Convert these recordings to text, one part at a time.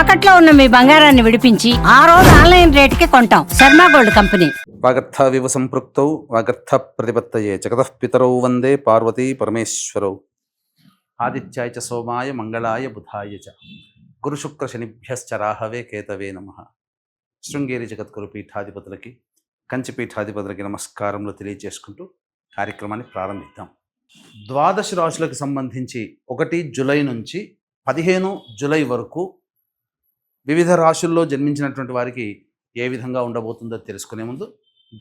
తాకట్లో ఉన్న మీ బంగారాన్ని విడిపించి ఆ రోజు ఆన్లైన్ రేటుకి కొంటాం. Sharma gold company. వాగర్థావివ సంపృక్తౌ వాగర్థ ప్రతిపత్తయే జగతః పితరౌ వందే పార్వతీ పరమేశ్వరౌ. ఆదిత్యాయ చ సోమాయ మంగళాయ బుధాయ చ గురుశుక్ర శనిభ్యశ్చ రాహవే కేతవే నమః. శృంగేరి జగద్గురు పీఠాధిపతులకి కంచి పీఠాధిపతులకి నమస్కారములు తెలియజేసుకుంటూ కార్యక్రమాన్ని ప్రారంభిద్దాం. ద్వాదశ రాశులకు సంబంధించి 1 జూలై నుంచి 15 జూలై వరకు వివిధ రాశుల్లో జన్మించినటువంటి వారికి ఏ విధంగా ఉండబోతుందో తెలుసుకునే ముందు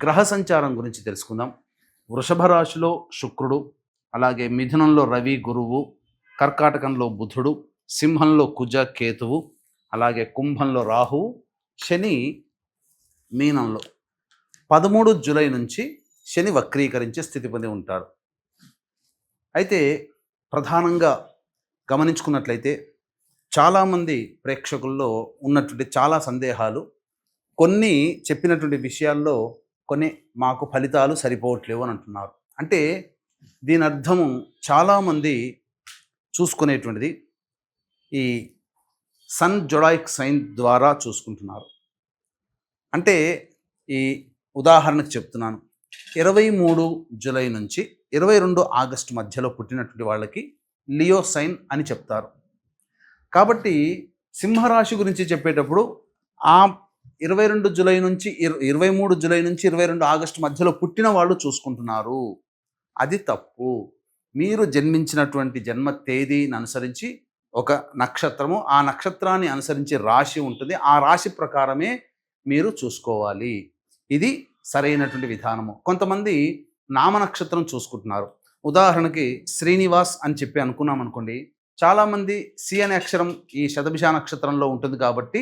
గ్రహ సంచారం గురించి తెలుసుకుందాం. వృషభ రాశిలో శుక్రుడు, అలాగే మిథునంలో రవి గురువు, కర్కాటకంలో బుధుడు, సింహంలో కుజ కేతువు, అలాగే కుంభంలో రాహువు, శని మీనంలో 13 జూలై నుంచి శని వక్రీకరించే స్థితి పొంది ఉంటాడు. అయితే ప్రధానంగా గమనించుకున్నట్లయితే చాలామంది ప్రేక్షకుల్లో ఉన్నటువంటి చాలా సందేహాలు, కొన్ని చెప్పినటువంటి విషయాల్లో కొన్ని మాకు ఫలితాలు సరిపోవట్లేవు అని అంటున్నారు. అంటే దీని అర్థము చాలామంది చూసుకునేటువంటిది ఈ సన్ జొడాయిక్ సైన్ ద్వారా చూసుకుంటున్నారు. అంటే ఈ ఉదాహరణకు చెప్తున్నాను, 23 జూలై నుంచి 22 ఆగస్టు మధ్యలో పుట్టినటువంటి వాళ్ళకి లియో సైన్ అని చెప్తారు. కాబట్టి సింహరాశి గురించి చెప్పేటప్పుడు ఆ 22 జూలై నుంచి 23 జూలై నుంచి 22 ఆగస్టు మధ్యలో పుట్టిన వాళ్ళు చూసుకుంటున్నారు. అది తప్పు. మీరు జన్మించినటువంటి జన్మ తేదీని అనుసరించి ఒక నక్షత్రము, ఆ నక్షత్రాన్ని అనుసరించి రాశి ఉంటుంది. ఆ రాశి ప్రకారమే మీరు చూసుకోవాలి. ఇది సరైనటువంటి విధానము. కొంతమంది నామ నక్షత్రం చూసుకుంటున్నారు. ఉదాహరణకి శ్రీనివాస్ అని చెప్పి అనుకున్నాం అనుకోండి, చాలామంది సి అనే అక్షరం ఈ శతభిష నక్షత్రంలో ఉంటుంది కాబట్టి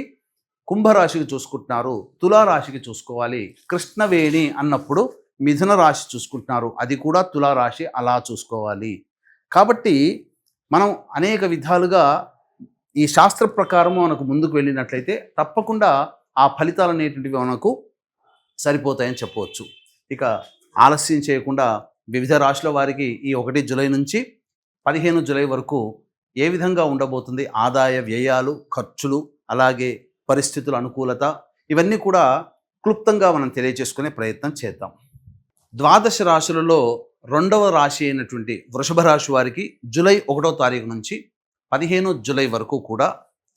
కుంభరాశికి చూసుకుంటున్నారు, తులారాశికి చూసుకోవాలి. కృష్ణవేణి అన్నప్పుడు మిథున రాశి చూసుకుంటున్నారు, అది కూడా తులారాశి, అలా చూసుకోవాలి. కాబట్టి మనం అనేక విధాలుగా ఈ శాస్త్ర ప్రకారము మనకు ముందుకు వెళ్ళినట్లయితే తప్పకుండా ఆ ఫలితాలు అనేటువంటివి మనకు సరిపోతాయని చెప్పవచ్చు. ఇక ఆలస్యం చేయకుండా వివిధ రాశుల వారికి ఈ 1 జూలై నుంచి 15 జూలై వరకు ఏ విధంగా ఉండబోతుంది, ఆదాయ వ్యయాలు, ఖర్చులు, అలాగే పరిస్థితుల అనుకూలత, ఇవన్నీ కూడా క్లుప్తంగా మనం తెలియజేసుకునే ప్రయత్నం చేద్దాం. ద్వాదశ రాశులలో 2వ రాశి అయినటువంటి వృషభ రాశి వారికి జూలై 1వ తారీఖు నుంచి 15 జూలై వరకు కూడా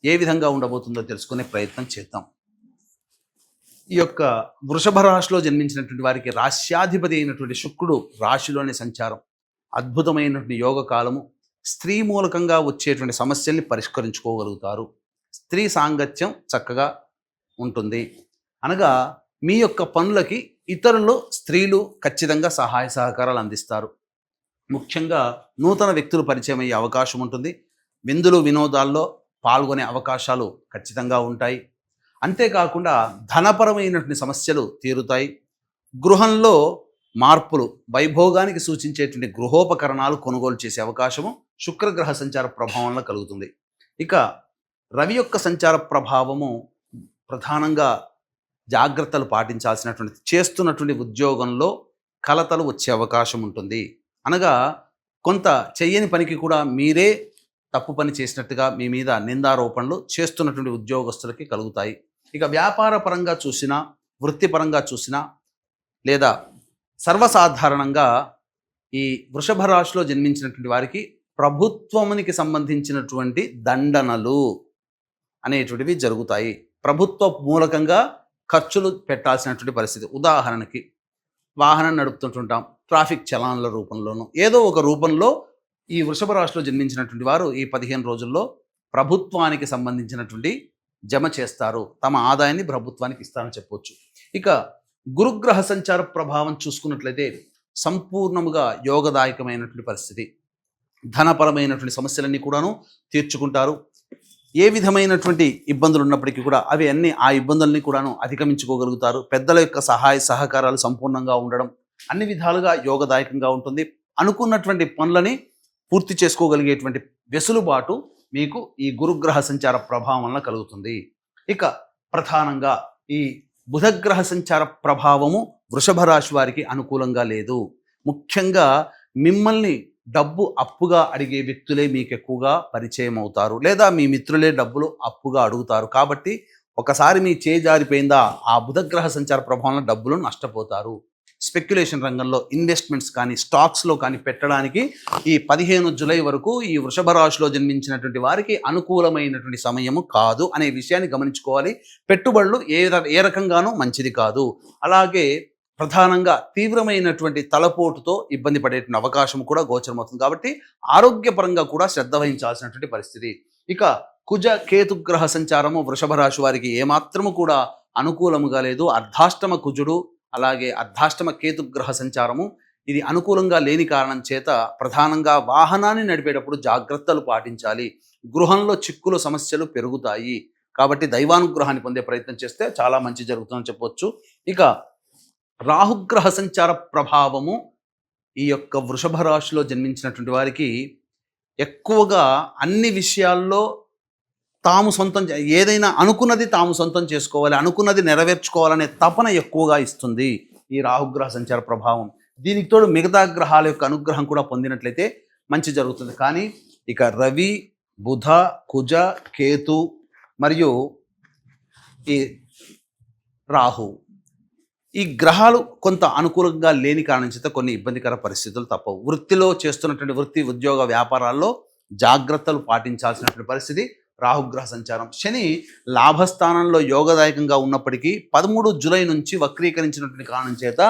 ఏ విధంగా ఉండబోతుందో తెలుసుకునే ప్రయత్నం చేద్దాం. ఈ యొక్క వృషభ రాశిలో జన్మించినటువంటి వారికి రాశ్యాధిపతి అయినటువంటి శుక్రుడు రాశిలోని సంచారం అద్భుతమైనటువంటి యోగ కాలము. స్త్రీ మూలకంగా వచ్చేటువంటి సమస్యల్ని పరిష్కరించుకోగలుగుతారు. స్త్రీ సాంగత్యం చక్కగా ఉంటుంది. అనగా మీ యొక్క పనులకి ఇతరులు, స్త్రీలు ఖచ్చితంగా సహాయ సహకారాలు అందిస్తారు. ముఖ్యంగా నూతన వ్యక్తులు పరిచయం అయ్యే అవకాశం ఉంటుంది. విందులు వినోదాల్లో పాల్గొనే అవకాశాలు ఖచ్చితంగా ఉంటాయి. అంతేకాకుండా ధనపరమైనటువంటి సమస్యలు తీరుతాయి. గృహంలో మార్పులు, వైభోగానికి సూచించేటువంటి గృహోపకరణాలు కొనుగోలు చేసే అవకాశము శుక్రగ్రహ సంచార ప్రభావంలో కలుగుతుంది. ఇక రవి యొక్క సంచార ప్రభావము ప్రధానంగా జాగ్రత్తలు పాటించాల్సినటువంటి, చేస్తున్నటువంటి ఉద్యోగంలో కలతలు వచ్చే అవకాశం ఉంటుంది. అనగా కొంత చెయ్యని పనికి కూడా మీరే తప్పు పని చేసినట్టుగా మీ మీద నిందారోపణలు చేస్తున్నటువంటి ఉద్యోగస్తులకి కలుగుతాయి. ఇక వ్యాపార పరంగా చూసినా, వృత్తిపరంగా చూసినా, లేదా సర్వసాధారణంగా ఈ వృషభ రాశిలో జన్మించినటువంటి వారికి ప్రభుత్వానికి సంబంధించినటువంటి దండనలు అనేటువంటివి జరుగుతాయి. ప్రభుత్వ మూలకంగా ఖర్చులు పెట్టాల్సినటువంటి పరిస్థితి. ఉదాహరణకి వాహనం నడుపుతుంటుంటాం, ట్రాఫిక్ చలాన్ల రూపంలోనూ ఏదో ఒక రూపంలో ఈ వృషభ రాశిలో జన్మించినటువంటి వారు ఈ 15 రోజుల్లో ప్రభుత్వానికి సంబంధించినటువంటి జమ చేస్తారు. తమ ఆదాయాన్ని ప్రభుత్వానికి ఇస్తారని చెప్పవచ్చు. ఇక గురుగ్రహ సంచార ప్రభావం చూసుకున్నట్లయితే సంపూర్ణముగా యోగదాయకమైనటువంటి పరిస్థితి. ధనపరమైనటువంటి సమస్యలన్నీ కూడాను తీర్చుకుంటారు. ఏ విధమైనటువంటి ఇబ్బందులు ఉన్నప్పటికీ కూడా అవి అన్నీ, ఆ ఇబ్బందుల్ని కూడాను అధిగమించుకోగలుగుతారు. పెద్దల యొక్క సహాయ సహకారాలు సంపూర్ణంగా ఉండడం అన్ని విధాలుగా యోగదాయకంగా ఉంటుంది. అనుకున్నటువంటి పనులని పూర్తి చేసుకోగలిగేటువంటి వెసులుబాటు మీకు ఈ గురుగ్రహ సంచార ప్రభావం వలన కలుగుతుంది. ఇక ప్రధానంగా ఈ బుధగ్రహ సంచార ప్రభావము వృషభ రాశి వారికి అనుకూలంగా లేదు. ముఖ్యంగా మిమ్మల్ని డబ్బు అప్పుగా అడిగే వ్యక్తులే మీకు ఎక్కువగా పరిచయం అవుతారు, లేదా మీ మిత్రులే డబ్బులు అప్పుగా అడుగుతారు. కాబట్టి ఒకసారి మీ చేయి జారిపోయిందా, ఆ బుధగ్రహ సంచార ప్రభావంలో డబ్బులు నష్టపోతారు. స్పెక్యులేషన్ రంగంలో ఇన్వెస్ట్మెంట్స్ కానీ స్టాక్స్లో కానీ పెట్టడానికి ఈ 15 జూలై వరకు ఈ వృషభ రాశిలో జన్మించినటువంటి వారికి అనుకూలమైనటువంటి సమయము కాదు అనే విషయాన్ని గమనించుకోవాలి. పెట్టుబడులు ఏ రకంగానూ మంచిది కాదు. అలాగే ప్రధానంగా తీవ్రమైనటువంటి తలపోటుతో ఇబ్బంది పడేటువంటి అవకాశం కూడా గోచరమవుతుంది. కాబట్టి ఆరోగ్యపరంగా కూడా శ్రద్ధ వహించాల్సినటువంటి పరిస్థితి. ఇక కుజ కేతుగ్రహ సంచారము వృషభ రాశి వారికి ఏమాత్రము కూడా అనుకూలముగా లేదు. అర్ధాష్టమ కుజుడు అలాగే అర్ధాష్టమ కేతుగ్రహ సంచారము ఇది అనుకూలంగా లేని కారణం చేత ప్రధానంగా వాహనాన్ని నడిపేటప్పుడు జాగ్రత్తలు పాటించాలి. గృహంలో చిక్కులు సమస్యలు పెరుగుతాయి. కాబట్టి దైవానుగ్రహాన్ని పొందే ప్రయత్నం చేస్తే చాలా మంచి జరుగుతుందని చెప్పవచ్చు. ఇక రాహుగ్రహ సంచార ప్రభావము ఈ యొక్క వృషభ రాశిలో జన్మించినటువంటి వారికి ఎక్కువగా అన్ని విషయాల్లో తాము సొంతం ఏదైనా అనుకున్నది తాము సొంతం చేసుకోవాలి, అనుకున్నది నెరవేర్చుకోవాలనే తపన ఎక్కువగా ఇస్తుంది ఈ రాహుగ్రహ సంచార ప్రభావం. దీనికి తోడు మిగతా గ్రహాల యొక్క అనుగ్రహం కూడా పొందినట్లయితే మంచి జరుగుతుంది. కానీ ఇక రవి, బుధ, కుజ, కేతు మరియు ఈ రాహు ఈ గ్రహాలు కొంత అనుకూలంగా లేని కారణం చేత కొన్ని ఇబ్బందికర పరిస్థితులు తప్పవు. వృత్తిలో చేస్తున్నటువంటి వృత్తి ఉద్యోగ వ్యాపారాల్లో జాగ్రత్తలు పాటించాల్సినటువంటి పరిస్థితి రాహుగ్రహ సంచారం. శని లాభస్థానంలో యోగదాయకంగా ఉన్నప్పటికీ 13 జూలై నుంచి వక్రీకరించినటువంటి కారణం చేత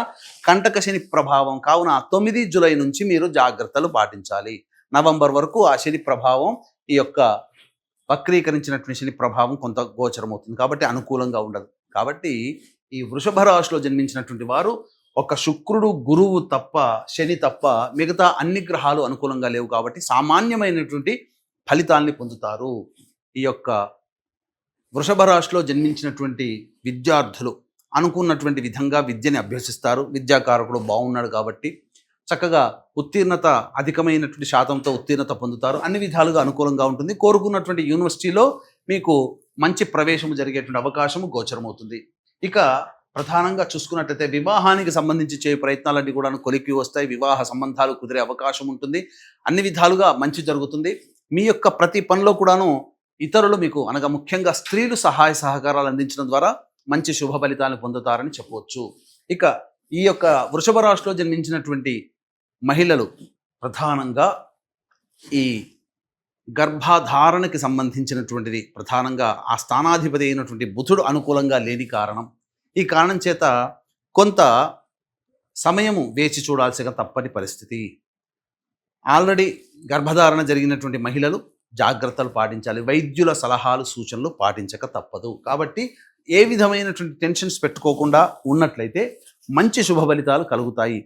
కంటక శని ప్రభావం కావున 9 జూలై నుంచి మీరు జాగ్రత్తలు పాటించాలి. నవంబర్ వరకు ఆ శని ప్రభావం ఈ యొక్క వక్రీకరించినటువంటి శని ప్రభావం కొంత గోచరమవుతుంది. కాబట్టి అనుకూలంగా ఉండదు. కాబట్టి ఈ వృషభ రాశిలో జన్మించినటువంటి వారు ఒక శుక్రుడు, గురువు తప్ప, శని తప్ప మిగతా అన్ని గ్రహాలు అనుకూలంగా లేవు. కాబట్టి సామాన్యమైనటువంటి ఫలితాల్ని పొందుతారు. ఈ యొక్క వృషభ రాశిలో జన్మించినటువంటి విద్యార్థులు అనుకున్నటువంటి విధంగా విద్యని అభ్యసిస్తారు. విద్యాకారకుడు బాగున్నాడు కాబట్టి చక్కగా ఉత్తీర్ణత అధికమైనటువంటి శాతంతో ఉత్తీర్ణత పొందుతారు. అన్ని విధాలుగా అనుకూలంగా ఉంటుంది. కోరుకున్నటువంటి యూనివర్సిటీలో మీకు మంచి ప్రవేశం జరిగేటువంటి అవకాశము గోచరమవుతుంది. ఇక ప్రధానంగా చూసుకున్నట్లయితే వివాహానికి సంబంధించి చేయ ప్రయత్నాలన్నీ కూడా కొలిక్కి వస్తాయి. వివాహ సంబంధాలు కుదిరే అవకాశం ఉంటుంది. అన్ని విధాలుగా మంచి జరుగుతుంది. మీ యొక్క ప్రతి పనిలో కూడాను ఇతరులు మీకు అనగా ముఖ్యంగా స్త్రీలు సహాయ సహకారాలు అందించడం ద్వారా మంచి శుభ ఫలితాలను పొందుతారని చెప్పవచ్చు. ఇక ఈ యొక్క వృషభ రాశిలో జన్మించినటువంటి మహిళలు ప్రధానంగా ఈ గర్భధారణకి సంబంధించినటువంటిది ప్రధానంగా ఆ స్థానాధిపతి అయినటువంటి బుధుడు అనుకూలంగా లేని కారణం. ఈ కారణం చేత కొంత సమయము వేచి చూడాల్సిన తప్పని పరిస్థితి. ఆల్రెడీ గర్భధారణ జరిగినటువంటి మహిళలు జాగ్రత్తలు పాటించాలి. వైద్యుల సలహాలు, సూచనలు పాటించక తప్పదు. కాబట్టి ఏ విధమైనటువంటి టెన్షన్స్ పెట్టుకోకుండా ఉన్నట్లయితే మంచి శుభ ఫలితాలు కలుగుతాయి.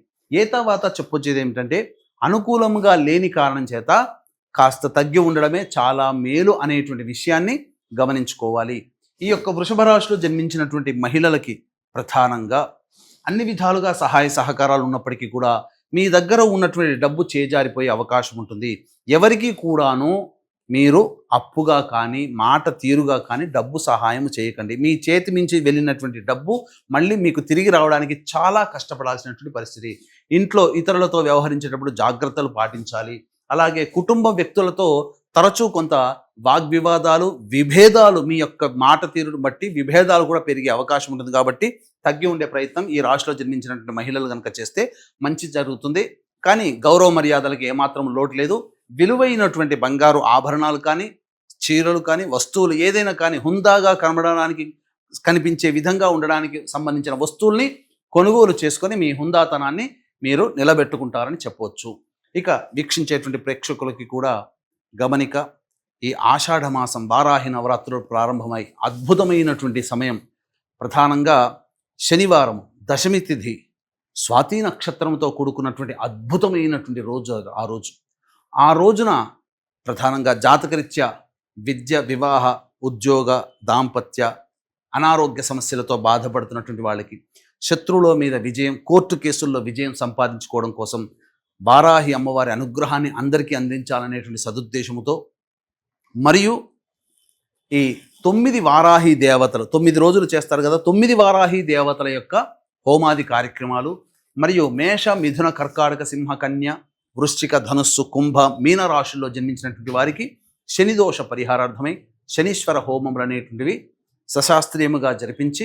తర్వాత చెప్పొచ్చేది ఏమిటంటే అనుకూలంగా లేని కారణం చేత కాస్త తగ్గి ఉండడమే చాలా మేలు అనేటువంటి విషయాన్ని గమనించుకోవాలి. ఈ యొక్క వృషభ రాశిలో జన్మించినటువంటి మహిళలకి ప్రధానంగా అన్ని విధాలుగా సహాయ సహకారాలు ఉన్నప్పటికీ కూడా మీ దగ్గర ఉన్నటువంటి డబ్బు చేజారిపోయే అవకాశం ఉంటుంది. ఎవరికి కూడాను మీరు అప్పుగా కానీ మాట తీరుగా కానీ డబ్బు సహాయం చేయకండి. మీ చేతి మించి వెళ్ళినటువంటి డబ్బు మళ్ళీ మీకు తిరిగి రావడానికి చాలా కష్టపడాల్సినటువంటి పరిస్థితి. ఇంట్లో ఇతరులతో వ్యవహరించేటప్పుడు జాగ్రత్తలు పాటించాలి. అలాగే కుటుంబ వ్యక్తులతో తరచూ కొంత వాగ్వివాదాలు, విభేదాలు, మీ యొక్క మాట తీరును బట్టి విభేదాలు కూడా పెరిగే అవకాశం ఉంటుంది. కాబట్టి తగ్గి ఉండే ప్రయత్నం ఈ రాశిలో జన్మించినటువంటి మహిళలు కనుక చేస్తే మంచి జరుగుతుంది. కానీ గౌరవ మర్యాదలకు ఏమాత్రం లోటు లేదు. విలువైనటువంటి బంగారు ఆభరణాలు కానీ, చీరలు కానీ, వస్తువులు ఏదైనా కానీ హుందాగా కనిపించే విధంగా ఉండడానికి సంబంధించిన వస్తువుల్ని కొనుగోలు చేసుకొని మీ హుందాతనాన్ని మీరు నిలబెట్టుకుంటారని చెప్పవచ్చు. ఇక వీక్షించేటువంటి ప్రేక్షకులకి కూడా గమనిక, ఈ ఆషాఢ మాసం వారాహి నవరాత్రులు ప్రారంభమై అద్భుతమైనటువంటి సమయం. ప్రధానంగా శనివారం దశమి తిథి స్వాతి నక్షత్రంతో కూడుకున్నటువంటి అద్భుతమైనటువంటి రోజు. ఆ రోజున ప్రధానంగా జాతకరీత్యా విద్య, వివాహ, ఉద్యోగ, దాంపత్య, అనారోగ్య సమస్యలతో బాధపడుతున్నటువంటి వాళ్ళకి శత్రువుల మీద విజయం, కోర్టు కేసుల్లో విజయం సంపాదించుకోవడం కోసం వారాహి అమ్మవారి అనుగ్రహాన్ని అందరికీ అందించాలనేటువంటి సదుద్దేశముతో మరియు ఈ 9 వారాహి దేవతలు 9 రోజులు చేస్తారు కదా, 9 వారాహి దేవతల యొక్క హోమాది కార్యక్రమాలు మరియు మేష, మిథున, కర్కాటక, సింహ, కన్య వృశ్చిక, ధనుస్సు, కుంభ, మీన రాశుల్లో జన్మించినటువంటి వారికి శని దోష పరిహారార్థమై శనీశ్వర హోమములు అనేటువంటివి సశాస్త్రీయముగా జరిపించి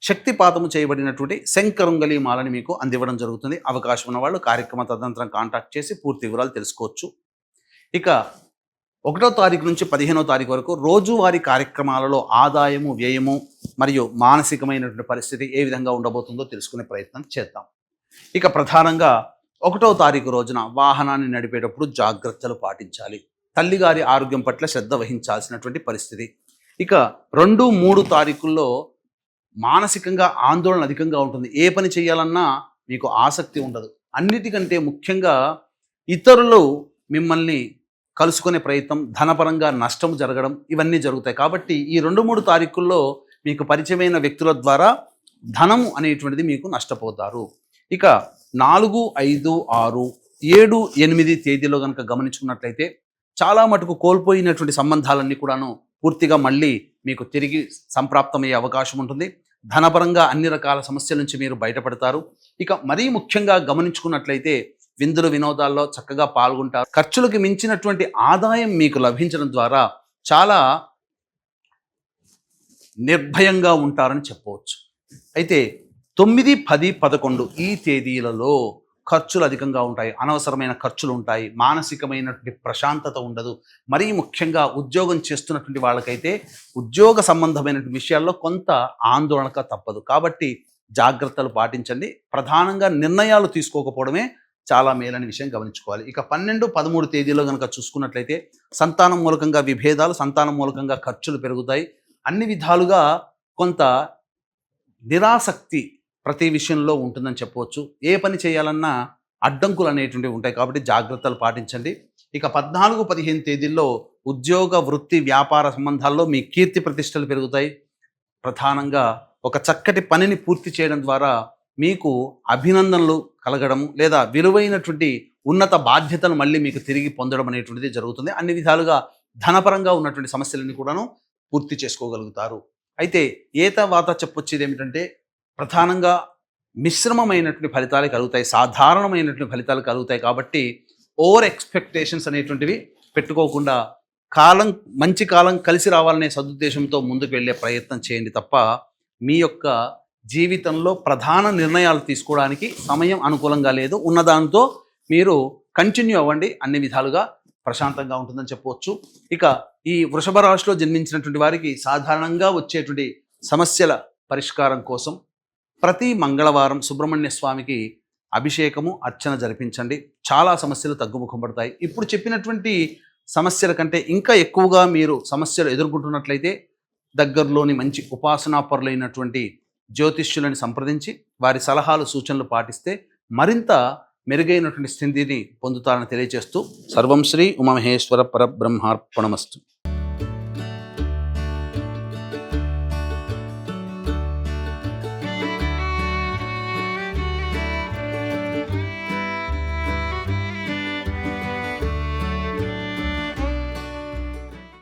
శక్తిపాతము చేయబడినటువంటి శంకరుంగలి మాలని మీకు అందివ్వడం జరుగుతుంది. అవకాశం ఉన్న వాళ్ళు కార్యక్రమ తదనంతరం కాంటాక్ట్ చేసి పూర్తి వివరాలు తెలుసుకోవచ్చు. ఇక 1వ తారీఖు నుంచి 15వ తారీఖు వరకు రోజువారీ కార్యక్రమాలలో ఆదాయము, వ్యయము మరియు మానసికమైనటువంటి పరిస్థితి ఏ విధంగా ఉండబోతుందో తెలుసుకునే ప్రయత్నం చేద్దాం. ఇక ప్రధానంగా 1వ తారీఖు రోజున వాహనాన్ని నడిపేటప్పుడు జాగ్రత్తలు పాటించాలి. తల్లిగారి ఆరోగ్యం పట్ల శ్రద్ధ వహించాల్సినటువంటి పరిస్థితి. ఇక 2, 3 తారీఖుల్లో మానసికంగా ఆందోళన అధికంగా ఉంటుంది. ఏ పని చేయాలన్నా మీకు ఆసక్తి ఉండదు. అన్నిటికంటే ముఖ్యంగా ఇతరులు మిమ్మల్ని కలుసుకునే ప్రయత్నం, ధనపరంగా నష్టం జరగడం ఇవన్నీ జరుగుతాయి. కాబట్టి ఈ 2, 3 తారీఖుల్లో మీకు పరిచయమైన వ్యక్తుల ద్వారా ధనము అనేటువంటిది మీకు నష్టపోతారు. ఇక 4, 5, 6, 7, 8 తేదీలో కనుక గమనించుకున్నట్లయితే చాలా మటుకు కోల్పోయినటువంటి సంబంధాలన్నీ కూడాను పూర్తిగా మళ్ళీ మీకు తిరిగి సంప్రాప్తమయ్యే అవకాశం ఉంటుంది. ధనపరంగా అన్ని రకాల సమస్యల నుంచి మీరు బయటపడతారు. ఇక మరీ ముఖ్యంగా గమనించుకున్నట్లయితే విందులు వినోదాల్లో చక్కగా పాల్గొంటారు. ఖర్చులకు మించినటువంటి ఆదాయం మీకు లభించడం ద్వారా చాలా నిర్భయంగా ఉంటారని చెప్పవచ్చు. అయితే 9, 10, 11 ఈ తేదీలలో ఖర్చులు అధికంగా ఉంటాయి. అనవసరమైన ఖర్చులు ఉంటాయి. మానసికమైనటువంటి ప్రశాంతత ఉండదు. మరీ ముఖ్యంగా ఉద్యోగం చేస్తున్నటువంటి వాళ్ళకైతే ఉద్యోగ సంబంధమైనటువంటి విషయాల్లో కొంత ఆందోళనక తప్పదు. కాబట్టి జాగ్రత్తలు పాటించండి. ప్రధానంగా నిర్ణయాలు తీసుకోకపోవడమే చాలా మేలైన విషయం గమనించుకోవాలి. ఇక 12, 13 తేదీలో కనుక చూసుకున్నట్లయితే సంతానం మూలకంగా విభేదాలు, సంతానం మూలకంగా ఖర్చులు పెరుగుతాయి. అన్ని విధాలుగా కొంత నిరాసక్తి ప్రతి విషయంలో ఉంటుందని చెప్పవచ్చు. ఏ పని చేయాలన్నా అడ్డంకులు అనేటువంటివి ఉంటాయి. కాబట్టి జాగ్రత్తలు పాటించండి. ఇక 14, 15 తేదీల్లో ఉద్యోగ, వృత్తి, వ్యాపార సంబంధాల్లో మీ కీర్తి ప్రతిష్టలు పెరుగుతాయి. ప్రధానంగా ఒక చక్కటి పనిని పూర్తి చేయడం ద్వారా మీకు అభినందనలు కలగడం లేదా విలువైనటువంటి ఉన్నత బాధ్యతలు మళ్ళీ మీకు తిరిగి పొందడం అనేటువంటిది జరుగుతుంది. అన్ని విధాలుగా ధనపరంగా ఉన్నటువంటి సమస్యలన్నీ కూడాను పూర్తి చేసుకోగలుగుతారు. అయితే వాత చెప్పొచ్చేది ఏమిటంటే ప్రధానంగా మిశ్రమమైనటువంటి ఫలితాలు కలుగుతాయి, సాధారణమైనటువంటి ఫలితాలు కలుగుతాయి. కాబట్టి ఓవర్ ఎక్స్పెక్టేషన్స్ అనేటువంటివి పెట్టుకోకుండా మంచి కాలం కలిసి రావాలనే సదుద్దేశంతో ముందుకు వెళ్ళే ప్రయత్నం చేయండి తప్ప మీ యొక్క జీవితంలో ప్రధాన నిర్ణయాలు తీసుకోవడానికి సమయం అనుకూలంగా లేదు. ఉన్నదాంతో మీరు కంటిన్యూ అవ్వండి. అన్ని విధాలుగా ప్రశాంతంగా ఉంటుందని చెప్పవచ్చు. ఇక ఈ వృషభ రాశిలో జన్మించినటువంటి వారికి సాధారణంగా వచ్చేటువంటి సమస్యల పరిష్కారం కోసం ప్రతి మంగళవారం సుబ్రహ్మణ్య స్వామికి అభిషేకము, అర్చన జరిపించండి. చాలా సమస్యలు తగ్గుముఖం పడతాయి. ఇప్పుడు చెప్పినటువంటి సమస్యల కంటే ఇంకా ఎక్కువగా మీరు సమస్యలు ఎదుర్కొంటున్నట్లయితే దగ్గరలోని మంచి ఉపాసనాపరులైనటువంటి జ్యోతిష్యులను సంప్రదించి వారి సలహాలు, సూచనలు పాటిస్తే మరింత మెరుగైనటువంటి స్థితిని పొందుతారని తెలియజేస్తూ సర్వం శ్రీ ఉమామహేశ్వర పరబ్రహ్మార్పణమస్తు.